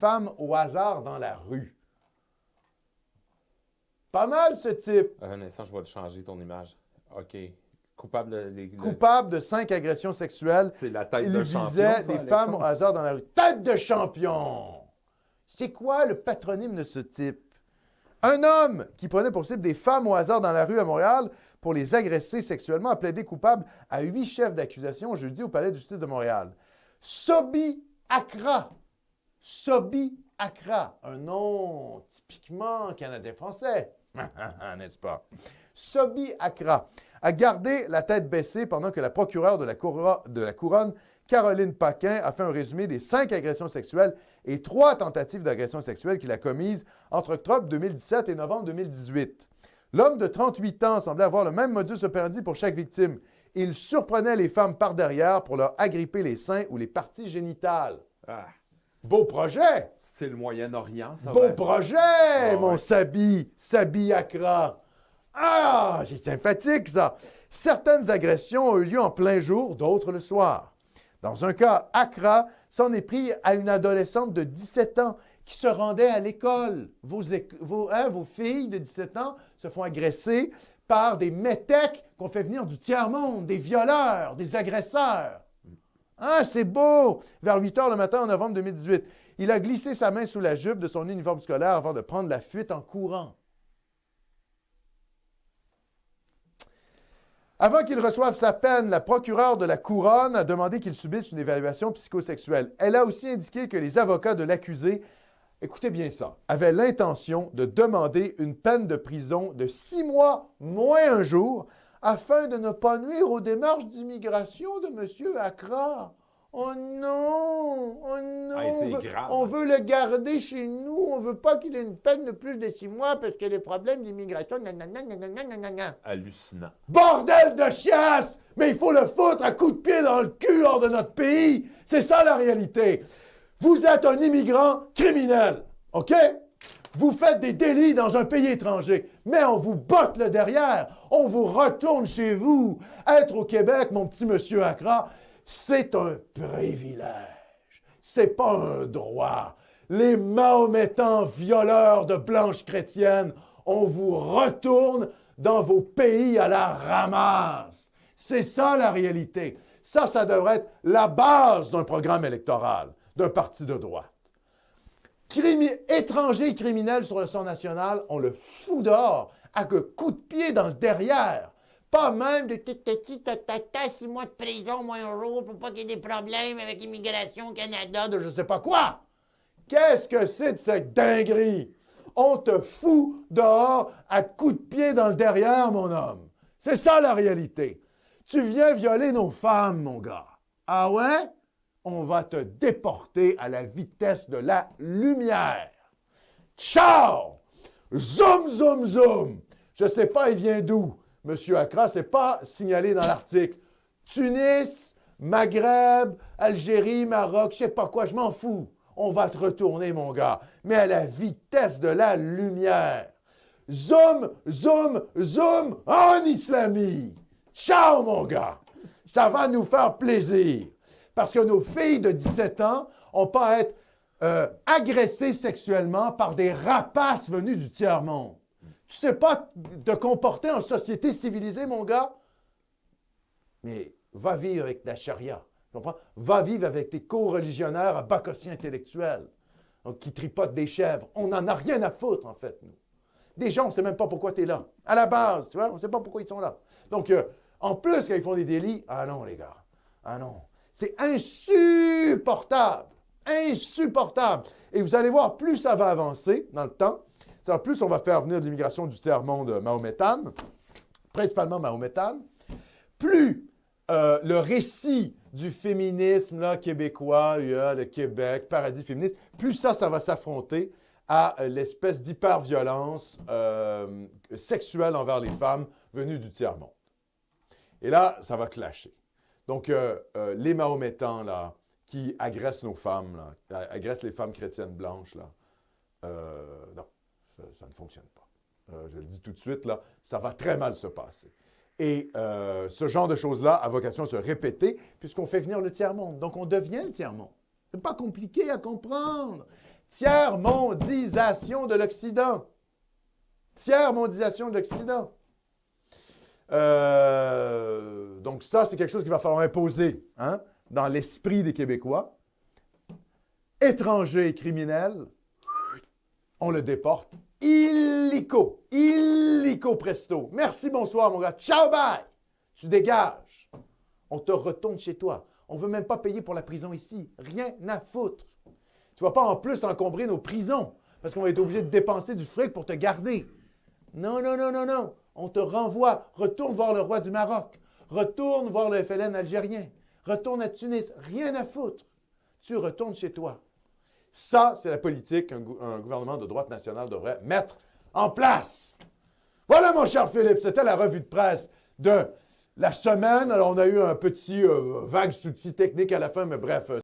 femme au hasard dans la rue. Pas mal, ce type. Un instant, je vais te changer ton image. OK. Coupable de... Coupable de 5 agressions sexuelles. C'est la tête Il de champion, visait ça, des femmes au Alexandre? hasard dans la rue. Tête de champion! C'est quoi le patronyme de ce type? Un homme qui prenait pour cible des femmes au hasard dans la rue à Montréal pour les agresser sexuellement a plaidé coupable à 8 chefs d'accusation jeudi au Palais de justice de Montréal. Sobi Akra. Sobi Akra. Un nom typiquement canadien-français. N'est-ce pas? Sobi Akra a gardé la tête baissée pendant que la procureure de la Couronne, Caroline Paquin, a fait un résumé des 5 agressions sexuelles et 3 tentatives d'agression sexuelle qu'il a commises entre octobre 2017 et novembre 2018. L'homme de 38 ans semblait avoir le même modus operandi pour chaque victime. Il surprenait les femmes par derrière pour leur agripper les seins ou les parties génitales. Ah, Beau projet! style Moyen-Orient, ça. Beau ouais. projet, mon ouais. Sabi Akra. Ah, c'est sympathique, ça. Certaines agressions ont eu lieu en plein jour, d'autres le soir. Dans un cas, Akra s'en est pris à une adolescente de 17 ans qui se rendait à l'école. Vos filles de 17 ans se font agresser par des métèques qu'on fait venir du tiers-monde, des violeurs, des agresseurs. Ah, c'est beau! Vers 8 heures le matin en novembre 2018, il a glissé sa main sous la jupe de son uniforme scolaire avant de prendre la fuite en courant. Avant qu'il reçoive sa peine, la procureure de la Couronne a demandé qu'il subisse une évaluation psychosexuelle. Elle a aussi indiqué que les avocats de l'accusé, écoutez bien ça, avaient l'intention de demander une peine de prison de 6 mois moins un jour afin de ne pas nuire aux démarches d'immigration de M. Akra. Oh non! Oh non! Hey, c'est grave. On veut le garder chez nous. On veut pas qu'il ait une peine de plus de 6 mois parce que les problèmes d'immigration... Hallucinant. Bordel de chiasse! Mais il faut le foutre à coups de pied dans le cul hors de notre pays! C'est ça la réalité! Vous êtes un immigrant criminel, OK? Vous faites des délits dans un pays étranger, mais on vous botte le derrière, on vous retourne chez vous. Être au Québec, mon petit monsieur Akra, c'est un privilège. C'est pas un droit. Les mahométans violeurs de blanches chrétiennes, on vous retourne dans vos pays à la ramasse. C'est ça la réalité. Ça devrait être la base d'un programme électoral, d'un parti de droite. Étrangers criminels sur le sol national, on le fout dehors à coups de pied dans le derrière. Pas même de 6 mois de prison, moins un jour, pour pas qu'il y ait des problèmes avec l'immigration au Canada, de je sais pas quoi. Qu'est-ce que c'est de cette dinguerie? On te fout dehors à coups de pied dans le derrière, mon homme. C'est ça la réalité. Tu viens violer nos femmes, mon gars. Ah ouais? On va te déporter à la vitesse de la lumière. Ciao! Zoom, zoom, zoom! Je sais pas, il vient d'où? Monsieur Akra, c'est pas signalé dans l'article. Tunis, Maghreb, Algérie, Maroc, je sais pas quoi, je m'en fous. On va te retourner, mon gars, mais à la vitesse de la lumière. Zoom, zoom, zoom en islamie. Ciao, mon gars! Ça va nous faire plaisir. Parce que nos filles de 17 ans n'ont pas à être agressées sexuellement par des rapaces venus du tiers-monde. Tu sais pas te comporter en société civilisée, mon gars? Mais va vivre avec la charia. Tu comprends? Va vivre avec tes co-religionnaires à bas quotient intellectuel, donc, qui tripotent des chèvres. On n'en a rien à foutre, en fait, nous. Des gens, on ne sait même pas pourquoi tu es là. À la base, tu vois, on ne sait pas pourquoi ils sont là. Donc, en plus, quand ils font des délits, ah non, les gars, ah non. C'est insupportable. Insupportable. Et vous allez voir, plus ça va avancer dans le temps, plus on va faire venir de l'immigration du tiers-monde mahométane, principalement mahométane, plus le récit du féminisme là, québécois, le Québec, paradis féministe, plus ça va s'affronter à l'espèce d'hyper-violence sexuelle envers les femmes venues du tiers-monde. Et là, ça va clasher. Donc, les mahométans, là, qui agressent nos femmes, là, agressent les femmes chrétiennes blanches, là, non, ça ne fonctionne pas. Je le dis tout de suite, là, ça va très mal se passer. Et ce genre de choses-là a vocation à se répéter puisqu'on fait venir le tiers-monde. Donc, on devient le tiers-monde. C'est pas compliqué à comprendre. Tiers-mondisation de l'Occident. Tiers-mondisation de l'Occident. Donc ça, c'est quelque chose qu'il va falloir imposer dans l'esprit des Québécois. Étranger et criminel, on le déporte illico presto. Merci, bonsoir, mon gars. Ciao, bye! Tu dégages. On te retourne chez toi. On ne veut même pas payer pour la prison ici. Rien à foutre. Tu ne vas pas en plus encombrer nos prisons parce qu'on va être obligé de dépenser du fric pour te garder. Non, non, non, non, non. On te renvoie. Retourne voir le roi du Maroc. Retourne voir le FLN algérien. Retourne à Tunis. Rien à foutre. Tu retournes chez toi. Ça, c'est la politique qu'un gouvernement de droite nationale devrait mettre en place. Voilà, mon cher Philippe, c'était la revue de presse de la semaine. Alors, on a eu un petit vague souci technique à la fin, mais bref,